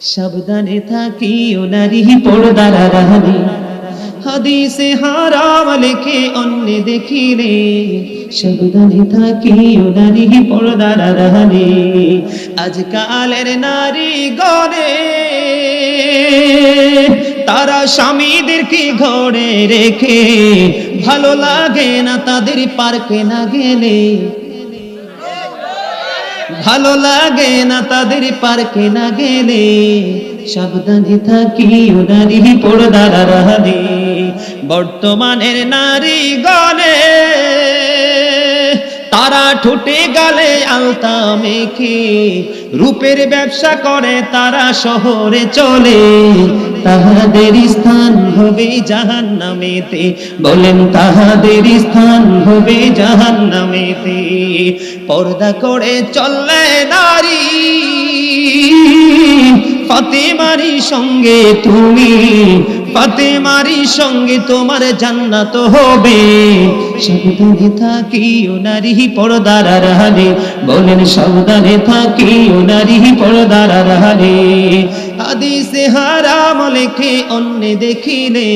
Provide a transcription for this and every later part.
সাবধানে থাকিও নারী পর্দার আড়ালে, হাদিসে হারাম লেখে অন্য দেখিলে, সাবধানে থাকিও নারী পর্দার আড়ালে। আজকালের নারী গণে তারা স্বামীদেরকে ঘরে রেখে, ভালো লাগে না তাদের পার্কে না গেলে, ভালো লাগে না তাদের পার্কে না গেলে, সাবধানে থাকিও নারী পর্দার আড়ালে। বর্তমানের নারী গণে তারা ঠোঁটে গালে আলতা মেখে, রূপের ব্যবসা করে তারা শহরে চলে, তাহাদের স্থান হবে জাহান্নামেতে, বলেন তাহাদের স্থান হবে জাহান্নামেতে। পর্দা করে চললে নারী, ফাতেমারি সঙ্গে তুমি, ফাতেমারি সঙ্গে তোমার জান্নাত হবে। সাবধানে থাকিও নারী পর্দার আড়ালে, বলেন সাবধানে থাকিও নারী পর্দার আড়ালে। হাদিসে হারাম লেখে অন্য দেখিলে,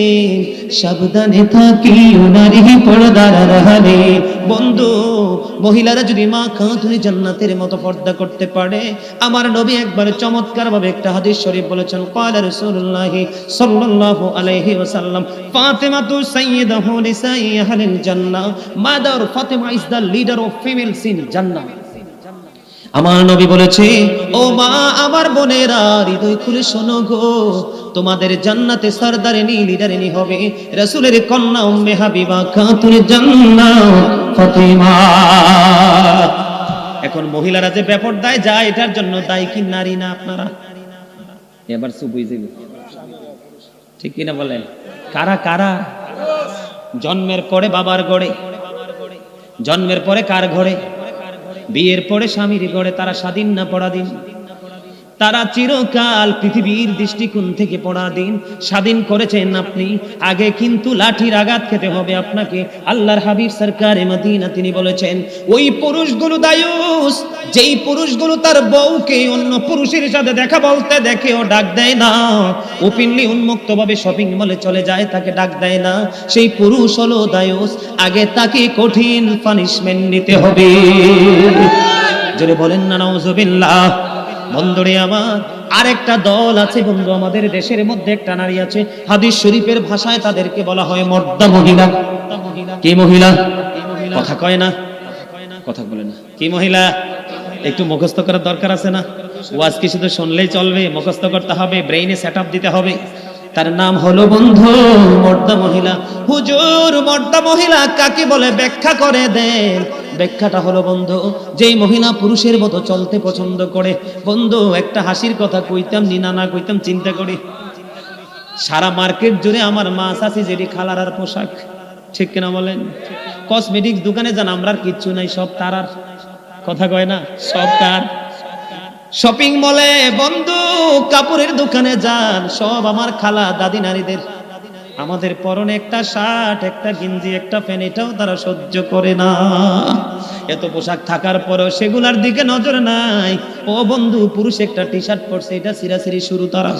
সাবধানে থাকিও নারী পর্দার আড়ালে। বন্ধু, মহিলারা যদি মা খাতুনে জান্নাতের মতো পর্দা করতে পারে, আমার নবী একবার চমৎকার ভাবে একটা হাদিস শরীফ বলেছেন, ক্বালা রাসূলুল্লাহ সাল্লাল্লাহু আলাইহি ওয়াসাল্লাম, ফাতেমাতু সাইয়্যিদাতু নিসাই আহলিল জান্নাহ, mother Fatema is the leader of females in জান্নাহ। আমার নবী বলেছে, ও মা আমার বোনেরা হৃদয় খুলে শোনো গো, তোমাদের জান্নাতে সরদারিনী লিডারিনী হবে রাসূলের কন্যা উম্মে হাবিবা খাতুনে জান্নাত ফাতেমা। এখন মহিলারা যে বেপরদায় যায়, এটার জন্য দায়ী কি নারী না আপনারা? এবার চুপ হয়ে যাবে, ঠিক কিনা বলেন? কারা কারা? জন্মের পরে বাবার ঘরে, জন্মের পরে কার ঘরে? বিয়ের পরে স্বামীর ঘরে। তারা স্বাধীন না পরাধীন? তারা চিরকাল পৃথিবীর দৃষ্টিকোণ থেকে পরাধীন। স্বাধীন করেছেন আপনি, আগে কিন্তু লাঠির আঘাত খেতে হবে আপনাকে। আল্লাহর হাবিব সরকারে মদিনা তিনি বলেছেন, ওই পুরুষগুলো দায়ুস, যেই পুরুষগুলো তার বউকে অন্য পুরুষের সাথে দেখা বলতে দেখে ও ডাক দেয় না, ওপেনলি উন্মুক্ত ভাবে শপিং মলে চলে যায়, তাকে ডাক দেয় না, সেই পুরুষ হলো দায়ুস। আগে তাকে কঠিন পানিশমেন্ট নিতে হবে। জোরে বলেন না নাউজুবিল্লাহ। বন্ধুরে আমার, আরেকটা দল আছে বন্ধু, আমাদের দেশের মধ্যে একটা নারী আছে, হাদিস শরীফের ভাষায় তাদেরকে বলা হয় মর্দা মহিলা। কি মহিলা? কথা কয় না, কথা বলে না। কি মহিলা? একটু মুখস্থ করার দরকার আছে না? ওয়াজ কি শুধু শুনলেই চলবে? মুখস্থ করতে হবে, ব্রেইনে সেটআপ দিতে হবে। তার নাম হলো বন্ধু মর্দা মহিলা। হুজুর, মর্দা মহিলা কাকে বলে ব্যাখ্যা করে দেন। ব্যাখ্যাটা হলো বন্ধু, যেই মহিলা পুরুষের মতো চলতে পছন্দ করে। বন্ধু, একটা হাসির কথা কইতাম নি না কইতাম চিন্তা করি, সারা মার্কেট জুড়ে আমার মা চাচি যেটি খালার পোশাক, ঠিক কিনা বলেন? কসমেটিক্স দোকানে যান, আমরা কিচ্ছু নাই, সব তারার। কথা কয় না, সব তার। শপিং মলে বন্ধু কাপড়ের দোকানে যান, সব আমার খালা দাদি নারীদের। আমাদের পরনে একটা শার্ট, একটা গেঞ্জি, একটা প্যান্ট, এটাও তারা সহ্য করে না। এত পোশাক থাকার পরেও সেগুলার দিকে নজর নাই। ও বন্ধু, পুরুষ একটা টি শার্ট পরছে, এটা সিরাসিরি শুরু তারা।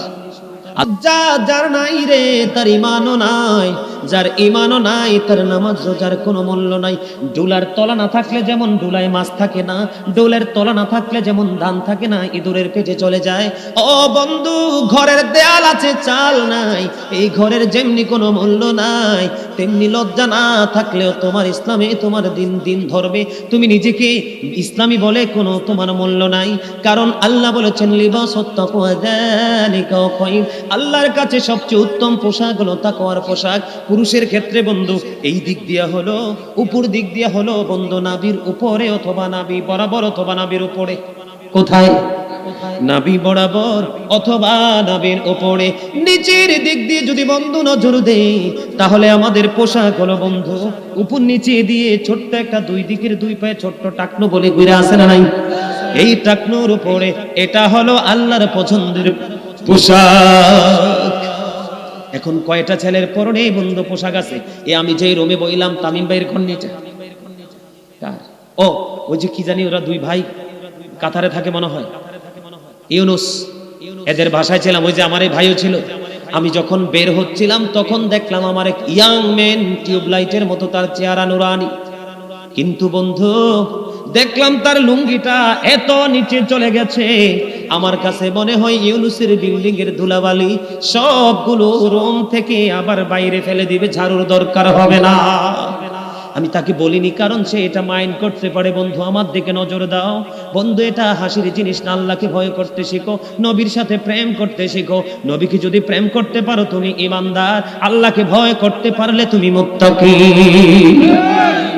যার নাই রে তার ইমানও নাই, যার ইমানও নাই তার নামাজ রোজার কোনো মূল্য নাই। ডোলার তলা না থাকলে যেমন ডোলায় মাছ থাকে না, ডোলের তলা না থাকলে যেমন ধান থাকে না, ইঁদুরের পেটে চলে যায়। ও বন্ধু, ঘরের দেয়াল আছে চাল নাই, এই ঘরের যেমনি কোনো মূল্য নাই, তেমনি লজ্জা না থাকলেও তোমার ইসলামে তোমার দিন দিন ধরবে। তুমি নিজেকে ইসলামী বলে কোনো তোমার মূল্য নাই, কারণ আল্লাহ বলেছেন লিবাসুত তাকওয়া যালিকা খায়র। আল্লাহর কাছে সবচেয়ে উত্তম পোশাক হলো তাকওয়ার পোশাক। পুরুষের ক্ষেত্রে বন্ধু এই দিক দিয়া হলো, উপর দিক দিয়া হলো বন্ধু নাভির উপরে অথবা নাভি বরাবর অথবা নাভির উপরে। কোথায়? নাভি বরাবর অথবা নাভির উপরে। নিচের দিক দিয়ে যদি বন্ধু নজর দেই, তাহলে আমাদের পোশাক হলো বন্ধু উপর নিচে দিয়ে ছোট্ট একটা দুই দিকের দুই পায়ে ছোট্ট টাকনো বলে ঘুরে আসে না নাই? এই টাকনোর উপরে এটা হলো আল্লাহর পছন্দের পোশাক। এখন কয়টা ছেলের পরনে বন্ধু পোশাক আছে? আমি যেই রুমে বইলাম, তামিম ভাইয়ের ঘর নিচে, ওই যে কি জানি ওরা দুই ভাই কাতারে থাকে মনে হয়, ইউনুস এদের ভাষায় ছিলাম। ওই যে আমার এই ভাইও ছিল, আমি যখন বের হচ্ছিলাম তখন দেখলাম আমার এক ইয়াং ম্যান, টিউবলাইটের মতো তার চেহারা নুরানি, কিন্তু বন্ধু দেখলাম তার লুঙ্গিটা এত নিচে চলে গেছে, আমার কাছে মনে হয় ইউনুসের বিল্ডিং এর ধুলাবালি সবগুলো রুম থেকে আবার বাইরে ফেলে দিবে, ঝাড়ুর দরকার হবে না। আমি তাকে বলিনি, কারণ সে এটা মাইন্ড করতে পারে। বন্ধু আমার দিকে নজর দাও বন্ধু, এটা হাসির জিনিস না। আল্লাহকে ভয় করতে শিখো, নবীর সাথে প্রেম করতে শিখো। নবীকে যদি প্রেম করতে পারো তুমি ঈমানদার, আল্লাহকে ভয় করতে পারলে তুমি মুত্তাকি।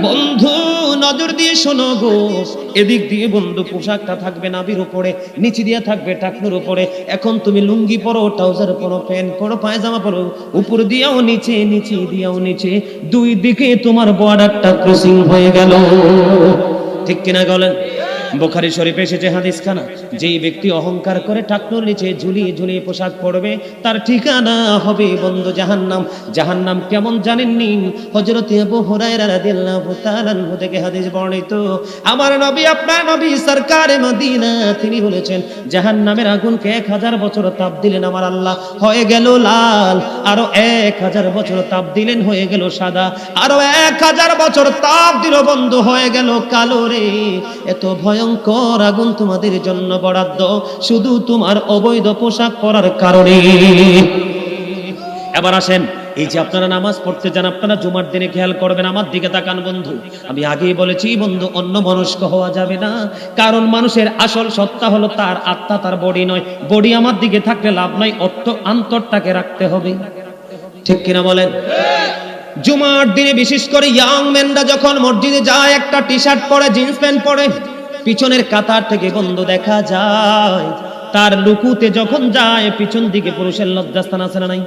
বন্ধু নজর দিয়ে শোনো গো, এদিক দিয়ে বন্ধু পোশাকটা থাকবে নাভির উপরে, নিচে দিয়ে থাকবে টাকনুর উপরে। এখন তুমি লুঙ্গি পরো, ট্রাউজার পরো, প্যান্ট পরো, পায়জামা পরো, উপর দিয়েও নিচে, নিচে দিয়েও নিচে, দুই দিকে তোমার বর্ডারটা ক্রসিং হয়ে গেল। ঠিক কিনা বলেন? বুখারী শরীফে এসেছে হাদিস খানা, যেই ব্যক্তি অহংকার করে টাকনুর নিচে ঝুলিয়ে ঝুলিয়ে পোশাক পরবে তার ঠিকানা হবে বন্ধু জাহান্নাম। জাহান্নাম কেমন জানেননি? হযরত আবু হুরায়রা রাদিয়াল্লাহু তাআলা আনহু থেকে হাদিস বর্ণিত, আমার নবী, আপনার নবী সরকারে মদিনা, তিনি বলেছেন জাহান্নামের আগুনকে 1000 বছর তাপ দিলেন আমার আল্লাহ, হয়ে গেল লাল। আরো 1000 বছর তাপ দিলেন, হয়ে গেল সাদা। আরো 1000 বছর তাপ দিল বন্ধু, হয়ে গেল কালো রে। এত ভয়ঙ্কর আগুন তোমাদের জন্য বরাদ্দ শুধু তোমার অবৈধ পোশাক পরার কারণে। এবার আসেন, এই যে আপনারা নামাজ পড়তে যান, আপনারা জুমার দিনে খেয়াল করবেন, আমার দিকে তাকান বন্ধু। আমি আগেই বলেছি বন্ধু, অন্য মনস্ক হওয়া যাবে না, কারণ মানুষের আসল সত্তা হলো তার আত্মা, তার বডি নয়। বডি আমার দিকে থাকলে লাভ নাই, অন্তরটাকে রাখতে হবে। ঠিক কিনা বলেন? জুমার দিনে বিশেষ করে ইয়াং ম্যানরা যখন মসজিদে যায়, একটা টি শার্ট পরে, জিন্স প্যান্ট পরে, পিছনের কাতার থেকে বন্ধু দেখা যায় তার লুকুতে যখন যায় পিছন দিকে পুরুষের লজ্জাস্থান আছে না নাই?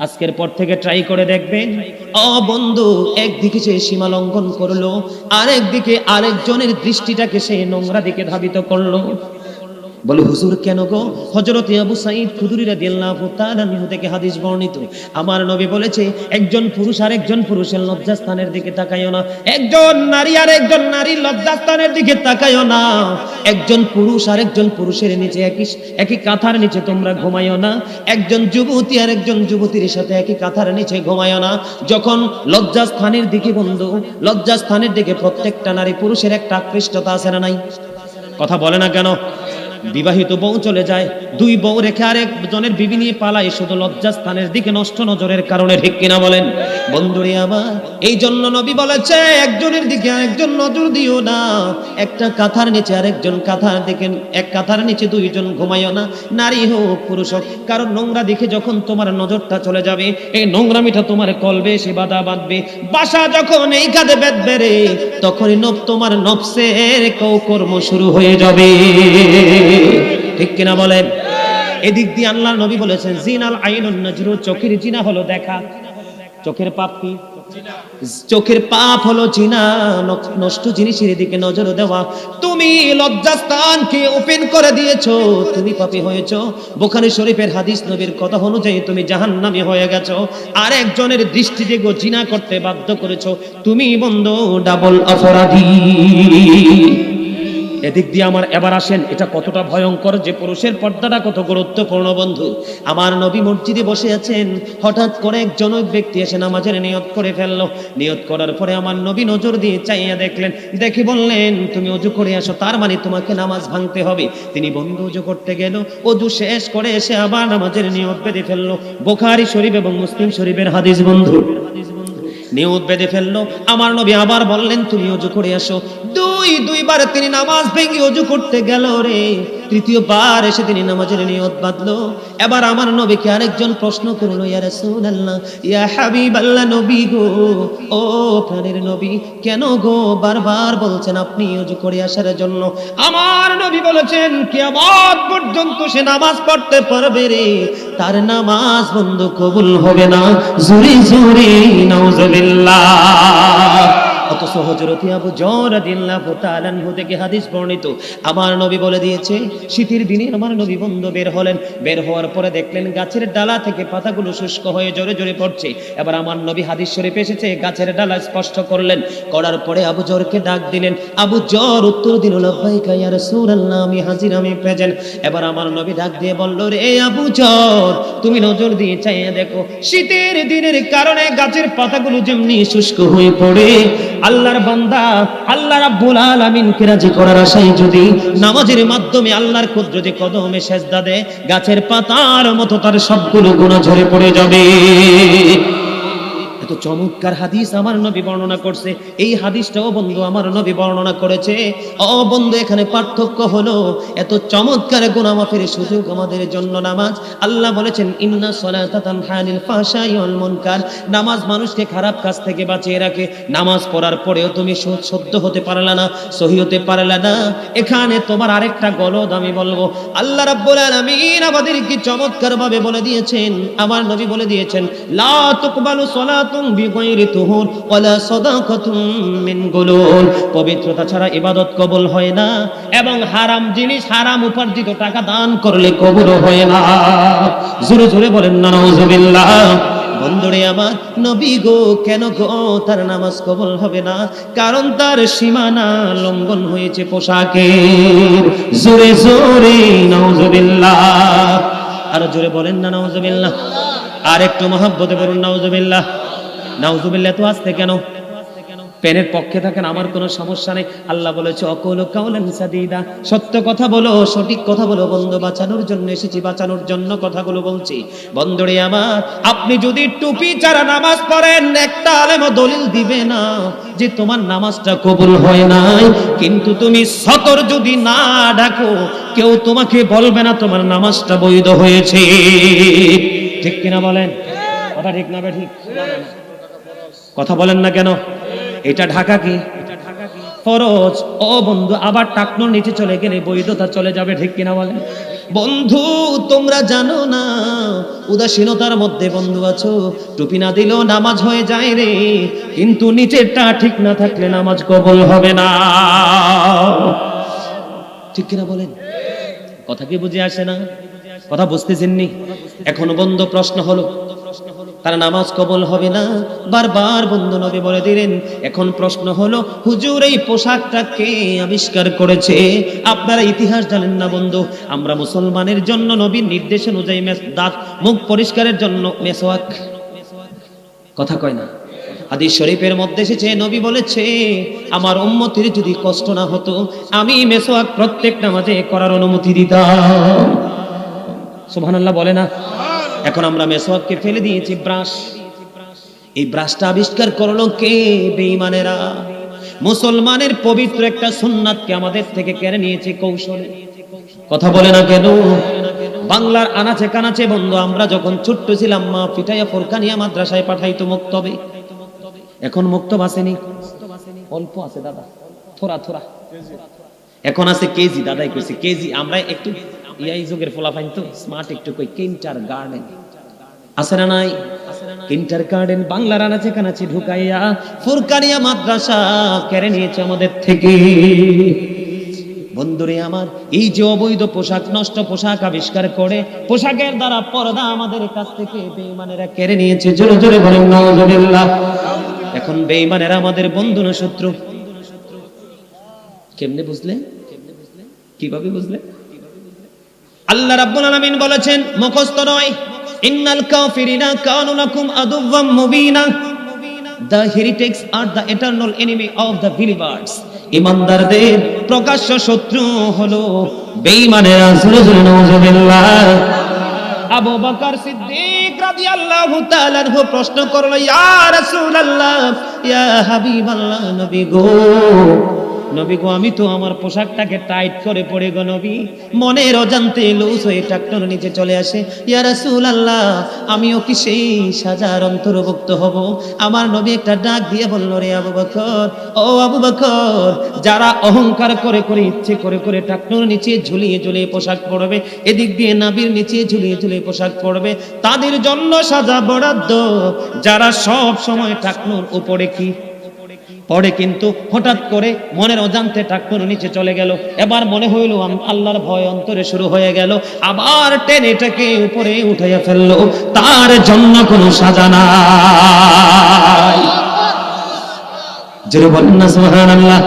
আজকের পর থেকে ট্রাই করে দেখবেন, ও বন্ধু, একদিকে সে সীমা লঙ্ঘন করলো, আরেকদিকে আরেকজনের দৃষ্টিটাকে সে নোংরা দিকে ধাবিত করলো। বলে হুজুর কেন গো? হযরত আবু সাঈদ খুদরি রাদিয়াল্লাহু তাআলা আনহু থেকে হাদিস বর্ণিত, আমার নবী বলেছে একজন পুরুষ আর একজন পুরুষের লজ্জাস্থানের দিকে তাকায়ও না, একজন নারী আর একজন নারীর লজ্জাস্থানের দিকে তাকায়ও না, একজন পুরুষ আর একজন পুরুষের নিচে একই কাঁথার নিচে তোমরা ঘুমায়ও না, একজন যুবতী আর একজন যুবতীর সাথে একই কাঁথার নিচে ঘুমায়ও না। যখন লজ্জাস্থানের দিকে বন্ধু, লজ্জাস্থানের দিকে প্রত্যেকটা নারী পুরুষের একটা আকৃষ্টতা আছে না নাই? কথা বলে না কেন? বিবাহিত বউ চলে যায়, দুই বউ রেখে আরেকজনের বিবি নিয়ে পালায় শুধু লজ্জাস্থানের দিকে নষ্ট নজরের কারণে। ঠিক কিনা বলেন বন্ধুরে আমার? এই জন্য নবী বলেছে একজনের দিকে আরেকজন নজর দিও না, একটা কাঁথার নিচে আরেকজন কাঁথার দিকে, এক কাঁথার নিচে দুইজন ঘুমাইও না, নারী হোক পুরুষ হোক। কারণ নোংরা দিকে যখন তোমার নজরটা চলে যাবে, এই নোংরামিটা তোমার কলবে এসে বাধা বাঁধবে, বাসা যখন এই কাঁধে বেঁধবে রে, তখনই তোমার নফসের কর্ম শুরু হয়ে যাবে। ঠিক কিনা বলেন? এদিক দিয়ে আল্লাহর নবী বলেছেন জিনাল আইনুন নজরু, চোখের জিনা হলো দেখা। চোখের পাপ কি? চোখের পাপ হলো জিনা, নষ্ট জিনিসের দিকে নজর দেওয়া। তুমি লজ্জাস্থানকে ওপেন করে দিয়েছো, তুমি পাপী হয়েছো। বুখারী শরীফের হাদিস, নবীর কথা অনুযায়ী তুমি জাহান্নামী হয়ে গেছো। আর একজনের দৃষ্টি দিয়ে জিনা করতে বাধ্য করেছো, তুমি বন্ধু ডাবল অপরাধী। এদিক দিয়ে আমার এবার আসেন, এটা কতটা ভয়ঙ্কর যে পুরুষের পর্দাটা কত গুরুত্বপূর্ণ বন্ধু। আমার নবী মসজিদে বসে আছেন, হঠাৎ করে একজন ব্যক্তি এসে নামাজের নিয়ত করে ফেললো। নিয়ত করার পরে আমার নবী নজর দিয়ে চাইয়া দেখলেন, দেখে বললেন তুমি ওযু করে আসো, তার মানে তোমাকে নামাজ ভাঙতে হবে। তিনি বন্ধু ওযু করতে গেল, ওযু শেষ করে এসে আবার নামাজের নিয়ত বেঁধে ফেললো। বুখারী শরীফ এবং মুসলিম শরীফের হাদিস বন্ধু। নিয়ত বেঁধে ফেললো, আমার নবী আবার বললেন তুমি ওযু করে আসো। দুইবার তিনি নামাজ ভেঙে ওযু করতে গেল রে, তৃতীয়বার এসে তিনি নামাজের নিয়ত বাঁধলো। এবার আমার নবীকে আরেকজন প্রশ্ন করলো, ইয়া রাসূলুল্লাহ, ইয়া হাবিবাল্লাহ, নবী গো, ও প্রাণের নবী, কেন গো বারবার বলছেন আপনি ওযু করে আসার জন্য? আমার নবী বলেছেন কিয়ামত পর্যন্ত সে নামাজ পড়তে পারবে রে, তার নামাজ বন্ধ কবুল হবে না। জোরে জোরে নাউজুবিল্লাহ। অথচ হযরত আবু যর রাদিয়াল্লাহু তাআলা আনহু থেকে হাদিস বর্ণিত, আমার নবী বলে দিয়েছে, শীতের দিনে আমার নবী বন্ধু বের হলেন, বের হওয়ার পরে দেখলেন গাছের ডালা থেকে পাতাগুলো শুষ্ক হয়ে জোরে জোরে পড়ছে। এবার আমার নবী হাদিস শরীফে এসেছে, গাছের ডালা স্পর্শ করলেন, করার পরে আবু যরকে ডাক দিলেন। আবু যর উত্তর দিল, লাব্বাইকা ইয়া রাসূলুল্লাহ, আমি হাজির, আমি প্রেজেন্ট। এবার আমার নবী ডাক দিয়ে বলল, রে আবু যর, তুমি নজর দিয়ে চাইয়ে দেখো, শীতের দিনের কারণে গাছের পাতাগুলো যেমনি শুষ্ক হয়ে পড়ে, আল্লাহর বান্দা আল্লাহ রাব্বুল আলামিনকে রাজি করার আশায় যদি নামাজের মাধ্যমে আল্লাহর কুদরতি কদমে সেজদা দেয়, গাছের পাতার মতো তার সবগুলো গুনাহ ঝরে পড়ে যাবে। এত চমৎকার হাদিস আমার নবী বর্ণনা করছে। এই হাদিসটাও বন্ধু আমার নবী বর্ণনা করেছে। ও বন্ধু, এখানে পার্থক্য হলো, এত চমৎকার গুনাহ মাফের সুযোগ আমাদের জন্য নামাজ। আল্লাহ বলেছেন, ইন্না সলাতা তানহা আনিল ফাহশাই ওয়াল মুনকার, নামাজ মানুষকে খারাপ কাজ থেকে বাঁচিয়ে রাখে। নামাজ পড়ার পরেও তুমি শুদ্ধ হতে পারলা না, সহি হতে পারলা না, এখানে তোমার আরেকটা গলদ আমি বলবো। আল্লাহ রাব্বুল আলামিন আমাদের কি চমৎকার ভাবে বলে দিয়েছেন, আমার নবী বলে দিয়েছেন, লা তুকবালু সলাত বিগাইরি তুহুর ওয়ালা সাদাকাতুম মিন গুলুল, পবিত্রতা ছাড়া ইবাদত কবুল হয় না, এবং হারাম জিনিস, হারাম উপার্জিত টাকা দান করলে কবুল হয় না। জোরে জোরে বলেন না নাউজুবিল্লাহ। বন্ধুরে আমার, নবী গো, কেন গো তার নামাজ কবুল হবে না? কারণ তার সীমানা লঙ্ঘন হয়েছে পোশাকের। জোরে জোরে নাউজুবিল্লাহ। আর জোরে বলেন না নাউজুবিল্লাহ। আর একটু মহব্বতে বলুন নাউজুবিল্লাহ। নাউজুবিল্লাহ তো আসতে কেন? পেনের পক্ষে থাকেন, আমার কোনো সমস্যা নেই। আল্লাহ বলেছে, অকুলু কাওলান সাদীদা, সত্য কথা বলো, সঠিক কথা বলো। বন্ধু, বাঁচানোর জন্য এসেছি, বাঁচানোর জন্য কথাগুলো বলছি। বন্ধুরে আমার, আপনি যদি টুপি ছাড়া নামাজ পড়েন, একটা আলেমও দলিল দিবে না যে তোমার নামাজটা কবুল হয় নাই। কিন্তু তুমি সতর যদি না ডাকো, কেউ তোমাকে বলবে না তোমার নামাজটা বৈধ হয়েছে। ঠিক কিনা বলেন? কথা ঠিক না? ঠিক কথা বলেন না কেন? এটা ঢাকা কি ফরজ? ও বন্ধু, আবার টাকনোর নিচে চলে গেলে বৈধতা চলে যাবে। ঠিক কিনা বলেন? বন্ধু, তোমরা জানো না, উদাসীনতার মধ্যে বন্ধু আছো, টুপি না দিলেও নামাজ হয়ে যায় রে, কিন্তু নিচেরটা ঠিক না থাকলে নামাজ কবুল হবে না। ঠিক কিনা বলেন? কথা কি বুঝে আসে না? কথা বুঝতেছেননি? এখনো বন্ধু প্রশ্ন হলো, তার নামাজ কবুল হবে না, বারবার বন্ধু নবী বলে দিলেন। এখন প্রশ্ন হলো, হুজুর এই পোশাকটা কে আবিষ্কার করেছে? আপনারা ইতিহাস জানেন না বন্ধু। আমরা মুসলমানের জন্য নবীর নির্দেশ অনুযায়ী দাঁত মুখ পরিষ্কারের জন্য মেসওয়াক, কথা কয় না? হাদিস শরীফের মধ্যে এসেছে, নবী বলেছে, আমার উম্মতের যদি কষ্ট না হতো, আমি মেসওয়াক প্রত্যেক নামাজে করার অনুমতি দিতাম। সুবহানাল্লাহ বলে না? এখন আমরা মেসওয়াককে ফেলে দিয়েছি, ব্রাশ। এই ব্রাশটা আবিষ্কার করলো কে? বেঈমানেরা। মুসলমানের পবিত্র একটা সুন্নাতকে আমাদের থেকে কেড়ে নিয়েছে কৌশলে। কথা বলে না কেন? বাংলার আনাচে কানাচে বন্ধু, আমরা যখন ছোট্ট ছিলাম, মা পিটাইয়া ফোরকানিয়া মাদ্রাসায় পাঠাইতো মক্তবে। এখন মক্তব আসেনি, অল্প আছে দাদা, থোড়া থোড়া। এখন আছে কেজি, দাদাই কইছে কেজি। আমরা একটু এই যুগের ফলাফাইন তো স্মার্ট, একটু কই কিন্টার গার্ডেন আছে না নাই? কিন্টার গার্ডেন বাংলার আনাচে কানাচে ঢুকাইয়া ফুরকানিয়া মাদ্রাসা কেড়ে নিয়েছে আমাদের থেকে। বন্ধুরে আমার, এই যে অবৈধ পোশাক, নষ্ট পোশাক আবিষ্কার করে পোশাকের দ্বারা পর্দা আমাদের কাছ থেকে বেঈমানেরা কেড়ে নিয়েছে। জোরে জোরে বলেন নাউজুবিল্লাহ। এখন বেঈমানেরা আমাদের বন্ধু না শত্রু? কেমনে বুঝলে? কিভাবে বুঝলে? আল্লাহ রাব্বুল আলামিন বলেছেন, মুখস্থ নয়, ইন্নাল কাফিরিনা কানু লাকুম আদুওয়াম মুবিনা, the heretics are the eternal enemy of the believers, ইমানদারদের প্রকাশ্য শত্রু হলো বেঈমানেরা। নাউজুবিল্লাহ। আবু বকর সিদ্দিক রাদিয়াল্লাহু তাআলা আনহু প্রশ্ন করলো, ইয়া রাসূলুল্লাহ, ইয়া হাবিবাল্লাহ, নবী গো, নবী গো, আমি তো আমার পোশাকটাকে টাইট করে পড়ে গো নবী, মনের অজান্তে লুজ হয়ে টাকনোর নিচে চলে আসে। ইয়া রাসূলুল্লাহ, আমিও কি সেই সাজার অন্তর্ভুক্ত হব? আমার নবী একটা ডাক দিয়ে বলল, রে আবু বকর, ও আবু বকর, যারা অহংকার করে করে ইচ্ছে করে করে টাকনোর নিচে ঝুলিয়ে ঝুলিয়ে পোশাক পরবে, এদিক দিয়ে নাভির নিচে ঝুলিয়ে ঝুলিয়ে পোশাক পরবে, তাদের জন্য সাজা বরাদ্দ। যারা সব সময় টাকনোর উপরে কি পরে কিন্তু হঠাৎ করে মনের অজান্তে টাকনুর নিচে চলে গেল। এবার মনে হইল আল্লাহর ভয় অন্তরে শুরু হয়ে গেল। আবার টেনে এটাকে উপরে উঠাইয়া ফেললো। তার জন্য কোনো সাজা নাই। জোরে বলেন না সুবহানাল্লাহ।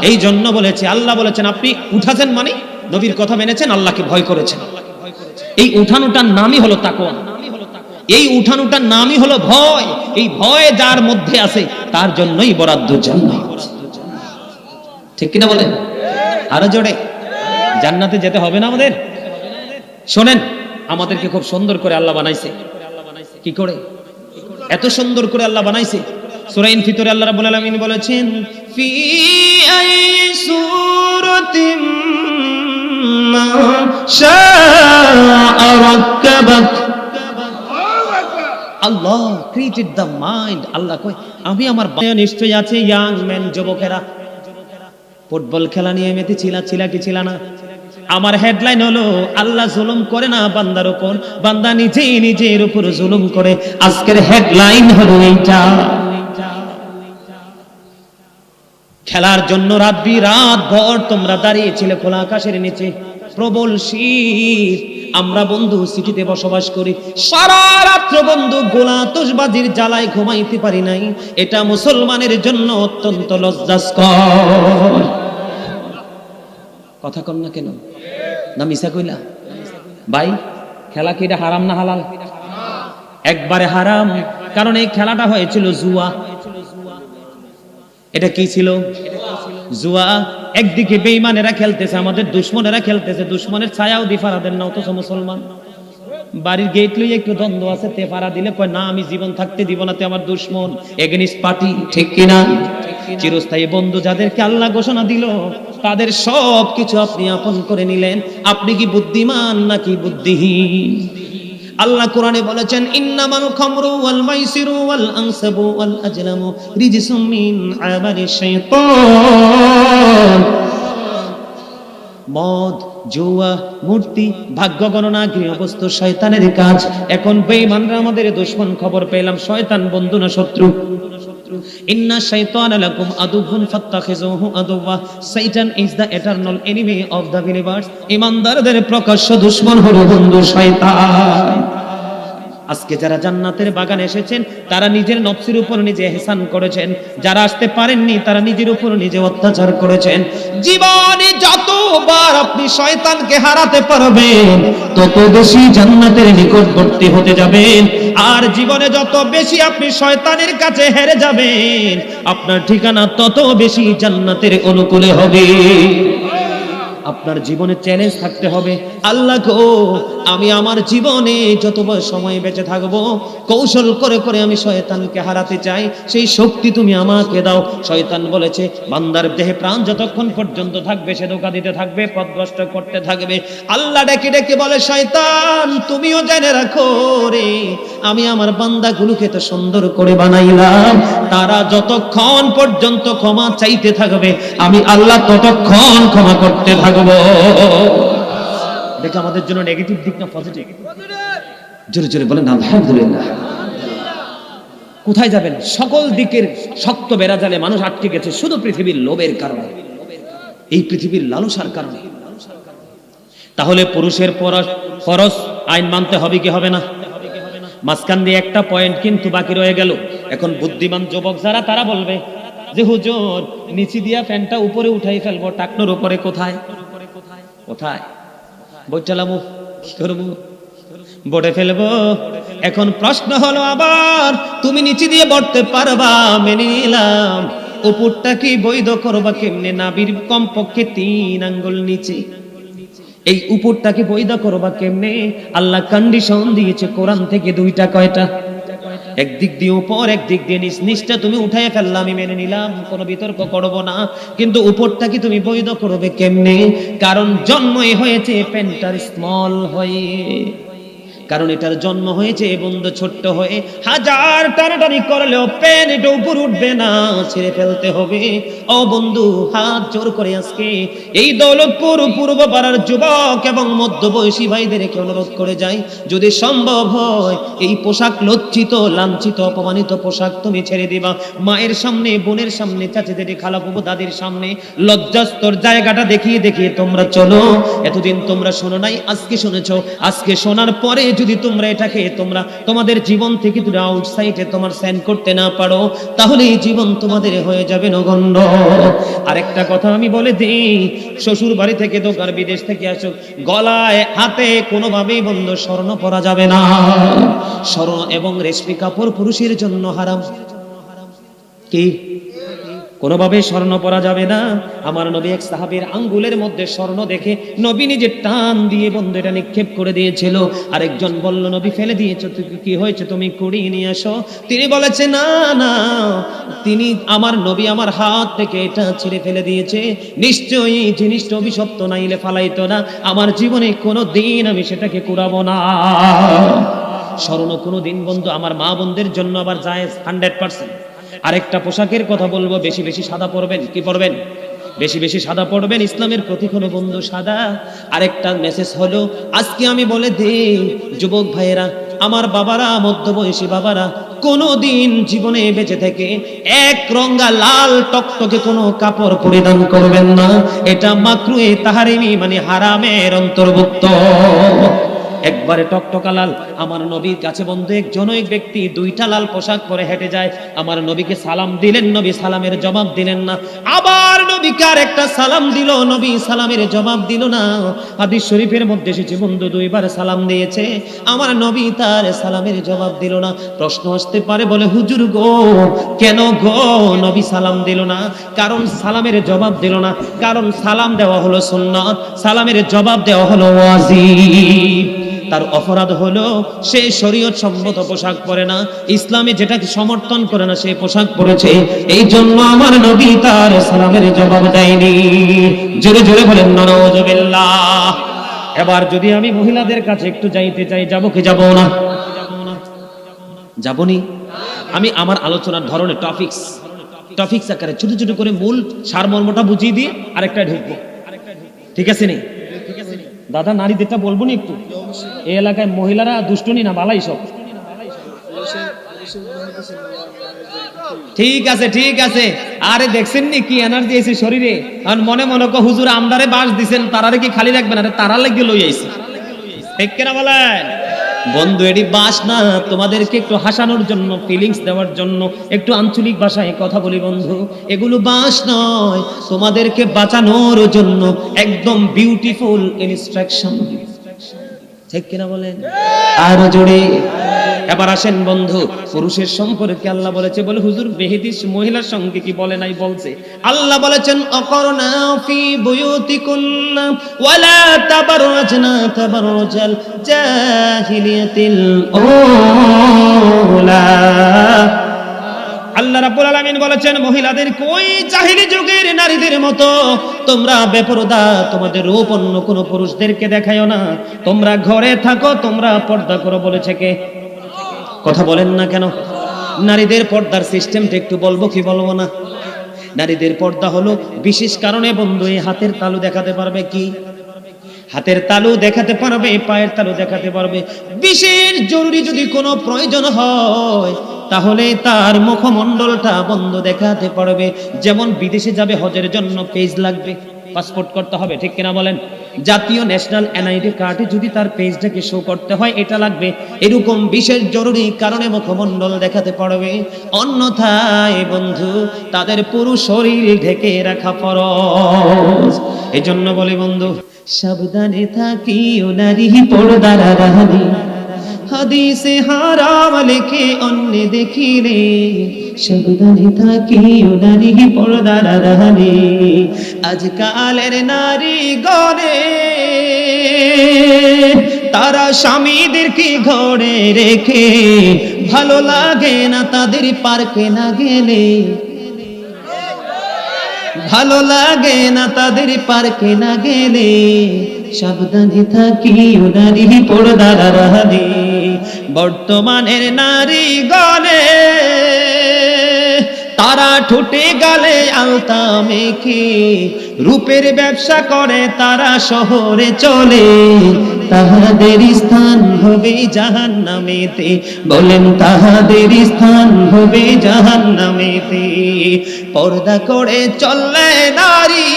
এই জন্য বলেছি, আল্লাহ বলেছেন আপনি উঠাছেন মানে নবীর কথা মেনেছেন, আল্লাহকে ভয় করেছেন। এই উঠানোটার নামই হলো তাকওয়া। এই উঠানোটার নামই হলো ভয়। এই ভয় যার মধ্যে আছে তার জন্যই বরাদ্দ জান্নাত। ঠিক কিনা বলেন? আরো জোরে। জান্নাতে যেতে হবে না আমাদের? শোনেন, আমাদেরকে খুব সুন্দর করে আল্লাহ বানাইছে। কি করে? এত সুন্দর করে আল্লাহ বানাইছে। সূরা ইনফিতরে আল্লাহ রাব্বুল আলামিন বলেছেন, ফি আই সূরাতিম মা শাআ রাক্কাবাক। আল্লাহ ক্রিয়েটেড দ্য মাইন্ড। আল্লাহ কয় আমি আমার নিশ্চয়ই আছে ইয়াং ম্যান, যুবকেরা ফুটবল খেলা নিয়ে মেতে ছিলা কি ছিল না? আমার হেডলাইন হলো আল্লাহ জুলুম করে না বান্দার উপর, বান্দা নিজেই নিজের উপর জুলুম করে। আজকের হেডলাইন হলো এইটা। খেলার জন্য রাত ভর তোমরা দাঁড়িয়েছিলে খোলা আকাশের নিচে, প্রবল শীত। আমরা বন্ধু সিটিতে বসবাস করি, সারা রাত্র বন্ধু গোলা আতশবাজির জ্বালায় ঘুমাইতে পারি নাই। এটা মুসলমানের জন্য অত্যন্ত লজ্জাস্কর। কথা কন না কেন? না মিছা কইলা? ভাই খেলা কি এটা হারাম না হালাল? একবারে হারাম। কারণ এই খেলাটা হয়েছিল জুয়া। এটা কি ছিল? জুয়া। একদিকে বেঈমানেরা খেলতেছে, আমাদের দুশমনেরা খেলতেছে, দুশমনের ছায়াও দিফারা দেন না, অথচ মুসলমান। বাড়ির গেট লইয়ে একটু দ্বন্দ্ব আছে, তেফারা দিলে কয় না আমি জীবন থাকতে দিব না, তে আমার দুশমন, এগেনিস্ট পার্টি। ঠিক কিনা? চিরস্থায়ী বন্ধু যাদেরকে আল্লাহ ঘোষণা দিল তাদের সব কিছু আপনি আপন করে নিলেন। আপনি কি বুদ্ধিমান নাকি বুদ্ধিহীন? আল্লাহ কোরআনে বলেছেন, ইন্নামাল খামরু ওয়াল মাইসিরু ওয়াল আনসাবু ওয়াল আজলামু রিজসুম মিন আমালিশ শাইতান। মদ, জুয়া, মূর্তি, ভাগ্য গণনা, গৃহবস্তু শয়তানের কাজ। এখন বেঈমানরা আমাদের দুশমন, খবর পেলাম শয়তান বন্ধু না শত্রু। ইন্না শাইতানা লাকুম আদুউন ফাত্তাখিযুহু আদুওয়া। শয়তান is the eternal enemy of the believers. ঈমানদারদের প্রকাশ্য দুশমন হলো বন্ধু শয়তান। আজকে যারা জান্নাতের বাগানে এসেছেন তারা নিজের নফসের উপর নিজে ইহসান করেছেন, যারা আসতে পারেননি তারা নিজের উপর নিজে অত্যাচার করেছেন। জীবনে যতবার আপনি শয়তানকে হারাতে পারবেন তত বেশি জান্নাতের নিকটবর্তী হতে যাবেন। আর জীবনে যত বেশি আপনি শয়তানের কাছে হেরে যাবেন আপনার ঠিকানা তত বেশি জান্নাতের অনুকূলে হবে। আপনার জীবনে চ্যালেঞ্জ থাকতে হবে, আল্লাহ গো আমি আমার জীবনে যতবার সময় বেঁচে থাকবো কৌশল করে করে আমি শয়তানকে হারাতে চাই, সেই শক্তি তুমি আমাকে দাও। শয়তান বলেছে বান্দার দেহে প্রাণ যতক্ষণ পর্যন্ত থাকবে সে ধোঁকা দিতে থাকবে, পথভ্রষ্ট করতে থাকবে। আল্লাহ ডেকে ডেকে বলে, শয়তান তুমিও জেনে রাখো রে আমি আমার বান্দাগুলোকে তো সুন্দর করে বানাইলাম, তারা যতক্ষণ পর্যন্ত ক্ষমা চাইতে থাকবে আমি আল্লাহ ততক্ষণ ক্ষমা করতে থাকবো। দেখো আমাদের জন্য নেগেটিভ দিক না পজিটিভ? জোরে জোরে বলেন আলহামদুলিল্লাহ। কোথায় যাবেন? সকল দিকের শক্ত বেড়াজালে মানুষ আটকে গেছে শুধু পৃথিবীর লোভের কারণে, এই পৃথিবীর লালসার কারণে। তাহলে পুরুষের ফরজ আইন মানতে হবে কি হবে না? মাঝখান দিয়ে একটা পয়েন্ট কিন্তু বাকি রয়ে গেল। এখন বুদ্ধিমান যুবক যারা তারা বলবে যে হুজুর নিচে দিয়া ফ্যানটা উপরে উঠাই ফেলবো, টাকনোর উপরে কোথায় কোথায় বইটালামু কি করবো? বটে ফেলবো। এখন প্রশ্ন হলো আবার তুমি নিচে দিয়ে বটতে পারবা, মেনে নিলাম, উপরটা কি বৈধ করবা কেমনে? নাভির কমপক্ষে 3 আঙ্গুল নিচে, এই উপরটাকে বৈধ করবা কেমনে? আল্লাহ কন্ডিশন দিয়েছে কোরআন থেকে 2টা। কয়টা? একদিক দিয়ে উপর, একদিক দিয়ে নিচ। নিচটা তুমি উঠাইয়া ফেললাম, আমি মেনে নিলাম, কোনো বিতর্ক করব না, কিন্তু উপরটাকে তুমি বৈধ করবে কেমনে? কারণ জন্মই হয়েছে প্যান্টার স্মল হয়ে। কারণ এটার জন্ম হয়েছে বন্ধু ছোট্ট হয়ে, হাজার টানাটানি করলেও পেন এটা উপর উঠবে না, ছেড়ে ফেলতে হবে। ও বন্ধু, হাত জোর করে আজকে এই দৌলতপুর পূর্ব পাড়ার যুবক এবং মধ্যবয়সী ভাইদেরকে অনুরোধ করে যাই, যদি সম্ভব হয় এই পোশাক, লজ্জিত লাঞ্ছিত অপমানিত পোশাক তুমি ছেড়ে দিবা। মায়ের সামনে, বোনের সামনে, চাচিদের, খালাপুপু দাদির সামনে লজ্জাস্তর জায়গাটা দেখিয়ে দেখিয়ে তোমরা চলো। এতদিন তোমরা শোনো নাই, আজকে শুনেছো। আজকে শোনার পরে যদি তোমরা এটাকে তোমাদের জীবন থেকে তুমি আউটসাইডে তোমার সেন্ড করতে না পারো, তাহলে এই জীবন তোমাদের হয়ে যাবে নগণ্য। আরেকটা কথা আমি বলে দিই, শ্বশুর বাড়ি থেকে দোকান, বিদেশ থেকে আসুক, গলায় হাতে কোনোভাবেই বন্ধু স্বর্ণ পরা যাবে না। স্বর্ণ এবং রেশমি কাপড় পুরুষের জন্য হারাম। কি? কোনোভাবে স্বর্ণ পরা যাবে না। আমার নবী এক সাহাবীর আঙ্গুলের মধ্যে স্বর্ণ দেখে নবী নিজে টান দিয়ে বন্ধু এটা নিক্ষেপ করে দিয়েছিল। আরেকজন বলল, নবী ফেলে দিয়েছো, কি হয়েছে, তুমি কুড়িয়ে নিয়ে আসো। তিনি বলেছে, না না, আমার নবী আমার হাত থেকে এটা ছিঁড়ে ফেলে দিয়েছে, নিশ্চয়ই এই জিনিসটা অভিশপ্ত, নাইলে ফালাইতো না। আমার জীবনে কোনো দিন আমি সেটাকে কুড়াবো না। স্বর্ণ কোনো দিন বন্ধু আমার মা বোনদের জন্য আবার জায়েজ 100%। আরেকটা পোশাকের কথা বলবো, বেশি বেশি সাদা পরবেন। কি পরবেন? বেশি বেশি সাদা পড়বেন। ইসলামের প্রতীক হলো বন্ধু সাদা। আরেকটা মেসেজ হলো, আজকে আমি বলে দেই যুবক ভাইয়েরা, আমার বাবারা, মধ্যবয়সী বাবারা, কোনোদিন জীবনে বেঁচে থেকে এক রঙা লাল টকটকে কোনো কাপড় পরিধান করবেন না। এটা মাকরুহে তাহরিমি, মানে হারামের অন্তর্ভুক্ত। একবারে টকটকা লাল। আমার নবীর কাছে বন্ধু একজন এক ব্যক্তি 2টা লাল পোশাক পরে হেঁটে যায়। আমার নবীকে সালাম দিলেন, নবী সালামের জবাব দিলেন না। আবার নবীকে আরেকটা সালাম দিল, নবী সালামের জবাব দিল না। হাদিস শরীফের মধ্যে এসেছে বন্ধু 2বার সালাম দিয়েছে, আমার নবী তার সালামের জবাব দিল না। প্রশ্ন আসতে পারে, বলে হুজুর গো, কেন গো নবী সালাম দিল না? কারণ সালামের জবাব দিল না, কারণ সালাম দেওয়া হলো সুন্নাত, সালামের জবাব দেওয়া হলো ওয়াজিব। তার অপরাধ হলো সে শরীয়ত সম্মত পোশাক পরে না, ইসলামে যেটাকে সমর্থন করে না সেই পোশাক পরেছে। এই জন্য আমার নবী তার সালামের জবাব দেয়নি। জোরে জোরে বলেন নাউযুবিল্লাহ। এবার যদি আমি মহিলাদের কাছে একটু যাইতে চাই, যাব কি যাব না? যাবনি। আমি আমার আলোচনার ধরনে টপিকস আকারে ছোট ছোট করে মূল সারমর্মটা বুঝিয়ে দিয়ে আরেকটা ঢুকবো, ঠিক আছে নি? দাদা, নারীদেরটা বলবো নি একটু? এই এলাকায় মহিলারা দুষ্টুনি না বালাই সব? ঠিক আছে ঠিক আছে। আরে দেখছেন নি কি এনার্জি এসে শরীরে? কারণ মনে মনে কো হুজুর আমদারে বাস দিছেন, তারারে কি খালি রাখবেন? আরে তারা লাগিয়ে লই আইছে, ঠিক কিনা বলেন? বন্ধু এটি বাস না, তোমাদেরকে একটু হাসানোর জন্য, ফিলিংস দেওয়ার জন্য একটু আঞ্চলিক ভাষায় কথা বলি বন্ধু। এগুলো বাস নয়, তোমাদেরকে বাঁচানোর জন্য একদম বিউটিফুল ইনস্ট্রাকশন, ঠিক কিনা বলেন? আর জোরে। এবার আসেন বন্ধু, পুরুষের সম্পর্কে আল্লাহ বলেছে, বলে হুজুর বেহেদিস মহিলার সঙ্গে কি বলে নাই? বলছে। আল্লাহ বলেছেন, অকরনা ফি বুয়ুতিকুন্না ওয়ালা তাবাররাজনা তাবাররুজাল জাহিলিয়াতিল উলা। আল্লাহ রাব্বুল আলামিন বলেছেন, মহিলাদের ওই জাহিলি যুগের নারীদের মতো তোমরা বেপরদা, তোমাদের রূপ অন্য কোনো পুরুষদেরকে দেখায়ও না, তোমরা ঘরে থাকো, তোমরা পর্দা করো। বলেছে কে? কথা বলেন না কেন? নারীদের পর্দার সিস্টেমটা একটু বলবো কি বলবো না? নারীদের পর্দা হলো বিশেষ কারণে বন্ধু এই হাতের তালু দেখাতে পারবে। কি? হাতের তালু দেখাতে পারবে, পায়ের তালু দেখাতে পারবে। বিশেষ জরুরি যদি কোনো প্রয়োজন হয় তাহলে তার মুখমণ্ডলটা বন্ধ দেখাতে পারবে। যেমন বিদেশে যাবে হজের জন্য পেজ লাগবে, পাসপোর্ট করতে হবে, ঠিক কিনা বলেন? জাতীয় ন্যাশনাল এনআইডি কার্ডে যদি তার পেজটাকে শো করতে হয় এটা লাগবে। এরকম বিশেষ জরুরি কারণে মুখমণ্ডল দেখাতে পারবে, অন্যথায় বন্ধু তাদের পুরো শরীর ঢেকে রাখা ফরজ। এই জন্য বলি বন্ধু, সাবধানে থাকিও নারী পর্দার রানী, হাদিসে হারাম লেখে অন্য দেখিলে, সাবধানে থাকিও নারী পর্দার রানী। আজকালের নারী গণে তারা স্বামীদেরকে ঘরে রেখে, ভালো লাগে না তাদের পার্কে না গেলে, ভালো লাগে না তাদের পার্কে না গেলে, সাবধানে থাকিও নারী পর্দার আড়ালে। বর্তমানের নারী গণে তারা ঠোঁটে গালে আলতা মেখে রূপের ব্যবসা করে, তারা শহরে চলে, তাহাদের স্থান হবে জাহান্নামেতে। বলেন তাহাদের স্থান হবে জাহান্নামেতে। পর্দা করে চললে নারী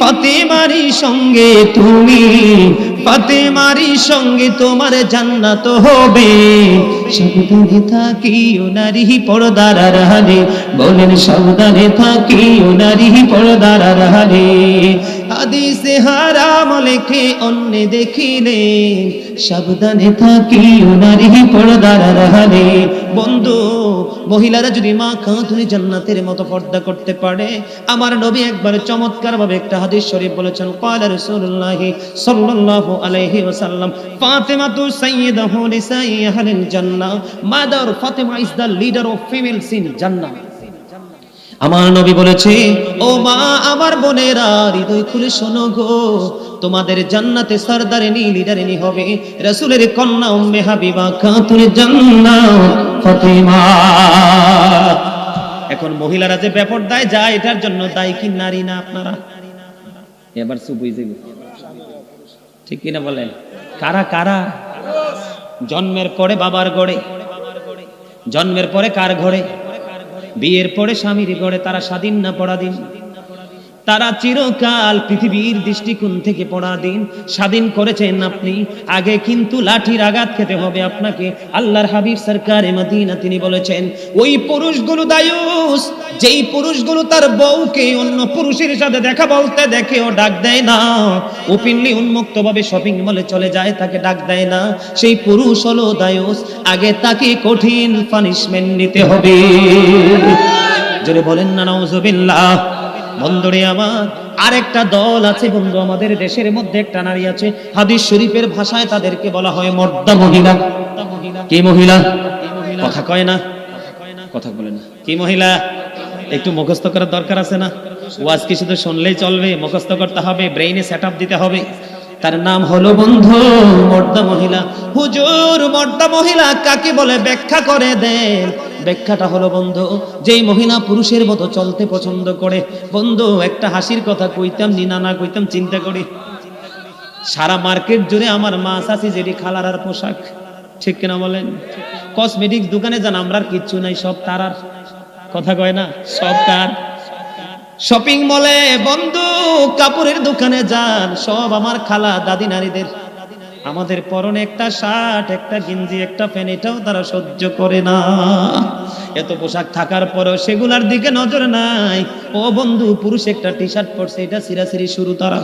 ফাতেমারই সঙ্গে তুমি, ফাতেমারই সঙ্গে তোমার জান্নাত হবে। সাবধানে থাকিও নারী পর্দার আড়ালে। বলেন সাবধানে থাকিও নারী পর্দার আড়ালে। হাদিসে হারাম লেখে অন্য দেখিলে, সাবধানে থাকিও নারী পর্দার আড়ালে। বন্ধু, মহিলারা যদি মা খাতুনে জান্নাতের মতো পর্দা করতে পারে, আমার নবী একবার চমৎকার ভাবে একটা হাদিস শরীফ বলেছেন, ক্বালা রাসূলুল্লাহ সাল্লাল্লাহু আলাইহি ওয়াসাল্লাম ফাতিমাতু সাইয়্যিদাতু নিসাই আহলিল জান্নাহ। Mother Fatima is the leader of females in জান্নাহ। আমার নবী বলেছে, ও মা, আমার বোনেরা, হৃদয় খুলে শোনো গো, তোমাদের জান্নাতে সরদারিনী লিডারিনী হবে রাসূলের কন্যা উম্মে হাবিবা খাতুনে জান্নাহ ফাতিমা। এখন মহিলারা যে বেপরদায় যায়, এটার জন্য দায়ী কি নারী না আপনারা? এবার চুপ হয়ে যাবে, ঠিক কিনা বলেন? কারা কারা? জন্মের পরে বাবার ঘরে, জন্মের পরে কার ঘরে? বিয়ের পরে স্বামীর ঘরে। তারা স্বাধীন না পরাধীন? তারা চিরকাল পৃথিবীর দৃষ্টিকোণ থেকে পরাধীন। স্বাধীন করেছেন আপনি, আগে কিন্তু লাঠির আঘাত খেতে হবে আপনাকে। আল্লাহর হাবিব সরকারে মদিনা তিনি বলেছেন, ওই পুরুষগুলো দায়ুস, যেই পুরুষগুলো তার বউকে অন্য পুরুষের সাথে দেখা বলতে দেখে ও ডাক দেয় না, ওপেনলি উন্মুক্ত ভাবে শপিং মলে চলে যায়, তাকে ডাক দেয় না, সেই পুরুষ হলো দায়ুস। আগে তাকে কঠিন পানিশমেন্ট নিতে হবে। জোরে বলেন না নাউজুবিল্লাহ। বন্ধুরে আমার, আরেকটা দল আছে বন্ধু, আমাদের দেশের মধ্যে একটা নারী আছে, হাদিস শরীফের ভাষায় তাদেরকে বলা হয় মর্দা মহিলা। কি মহিলা? কথা কয় না, কথা বলে না। কি মহিলা? একটু মুখস্থ করার দরকার আছে না? ওয়াজ কি শুধু শুনলেই চলবে? মুখস্থ করতে হবে, ব্রেইনে সেটআপ দিতে হবে। তার নাম হলো বন্ধু মর্দা মহিলা। হুজুর, মর্দা মহিলা কাকে বলে ব্যাখ্যা করে দেন। ব্যাখ্যাটা হলো বন্ধু, যেই মহিলা পুরুষের মতো চলতে পছন্দ করে। বন্ধু, একটা হাসির কথা কইতাম না কইতাম চিন্তা করি, সারা মার্কেট জুড়ে আমার মা চাচি যেটি খালার পোশাক, ঠিক কিনা বলেন? কসমেটিক্স দোকানে যান, আমরা কিচ্ছু নাই, সব তারার। কথা কয় না, সব তার। শপিং মলে বন্ধু কাপড়ের দোকানে যান, সব আমার খালা দাদি নারীদের। আমাদের পরনে একটা শার্ট, একটা গেঞ্জি, একটা প্যান্ট, এটাও তারা সহ্য করে না। এত পোশাক থাকার পরেও সেগুলার দিকে নজর নাই। ও বন্ধু, পুরুষ একটা টি শার্ট পরছে, এটা সিরাসিরি শুরু তারা।